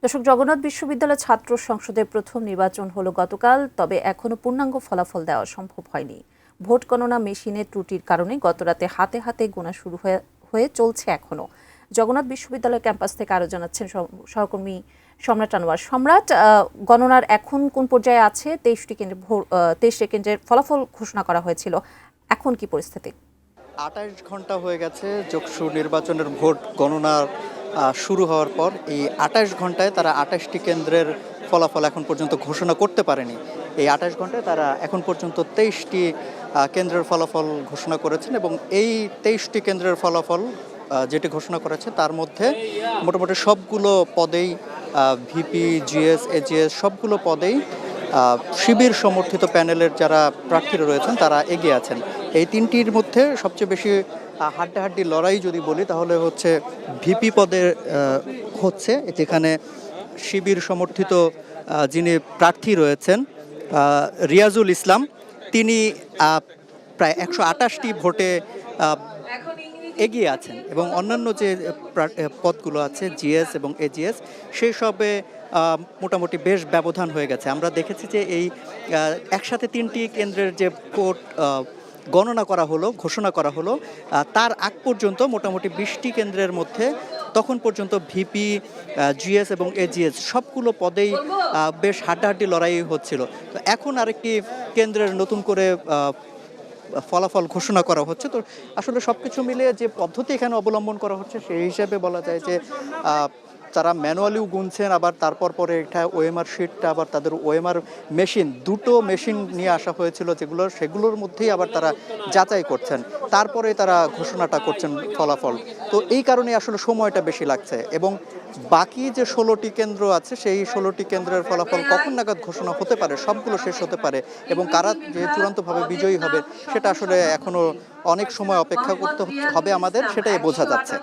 দর্শক, জগন্নাথ বিশ্ববিদ্যালয় ছাত্র সংসদের প্রথম নির্বাচন হলো গতকাল, তবে এখনো পূর্ণাঙ্গ ফলাফল দেওয়া সম্ভব হয়নি। ভোট গণনা মেশিনের ত্রুটির কারণে গতরাতে হাতে হাতে গোনা শুরু হয়ে চলছে এখনো। জগন্নাথ বিশ্ববিদ্যালয় ক্যাম্পাস থেকে আরো জানাচ্ছেন সহকর্মী সম্রাট আনোয়ার। সম্রাট, গণনার এখন কোন পর্যায়ে আছে? 23টি কেন্দ্রের ফলাফল ঘোষণা করা হয়েছিল, এখন কি পরিস্থিতি? 28 ঘন্টা হয়ে গেছে যোগসু নির্বাচনের ভোট গণনা শুরু হওয়ার পর। এই 28 ঘন্টায় তারা 28টি কেন্দ্রের ফলাফল এখন পর্যন্ত ঘোষণা করতে পারেনি। এই 28 ঘন্টায় তারা এখন পর্যন্ত 23টি কেন্দ্রের ফলাফল ঘোষণা করেছেন এবং এই 23টি কেন্দ্রের ফলাফল যেটি ঘোষণা করেছে তার মধ্যে মোটামুটি সবগুলো পদেই ভিপি, জিএস, এজিএস সবগুলো পদেই শিবির সমর্থিত প্যানেলের যারা প্রার্থীরা রয়েছেন তারা এগিয়ে আছেন। এই তিনটির মধ্যে সবচেয়ে বেশি হাড্ডাহাড্ডি লড়াই যদি বলি তাহলে হচ্ছে ভিপি পদে হচ্ছে, যেখানে শিবির সমর্থিত যিনি প্রার্থী রয়েছেন রিয়াজুল ইসলাম, তিনি প্রায় 128টি ভোটে এগিয়ে আছেন এবং অন্যান্য যে পদগুলো আছে জিএস এবং এজিএস সেই সবে মোটামুটি বেশ ব্যবধান হয়ে গেছে। আমরা দেখেছি যে এই একসাথে তিনটি কেন্দ্রের যে ভোট গণনা করা হলো, ঘোষণা করা হলো, তার আগ পর্যন্ত মোটামুটি 20টি কেন্দ্রের মধ্যে তখন পর্যন্ত ভিপি, জিএস এবং এজিএস সবগুলো পদেই বেশ হাড্ডাহাড্ডি লড়াই হচ্ছিল। তো এখন আরেকটি কেন্দ্রের নতুন করে ফলাফল ঘোষণা করা হচ্ছে। তো আসলে সবকিছু মিলিয়ে যে পদ্ধতি এখানে অবলম্বন করা হচ্ছে সেই হিসাবে বলা যায় যে তারা ম্যানুয়ালিও গুনছেন, আবার তারপর পরে এটা ওএমআর শিটটা আবার তাদের ওএমআর মেশিন, দুটো মেশিন নিয়ে আসা হয়েছিল সেগুলোর মধ্যেই আবার তারা যাচাই করছেন, তারপরে তারা ঘোষণাটা করছেন ফলাফল। তো এই কারণে আসলে সময়টা বেশি লাগছে এবং বাকি যে 16টি কেন্দ্র আছে সেই 16টি কেন্দ্রের ফলাফল কখন নাগাদ ঘোষণা হতে পারে, সবগুলো শেষ হতে পারে এবং কারা যে চূড়ান্তভাবে বিজয়ী হবে সেটা আসলে এখনো অনেক সময় অপেক্ষা করতে হবে আমাদের, সেটাই বোঝা যাচ্ছে।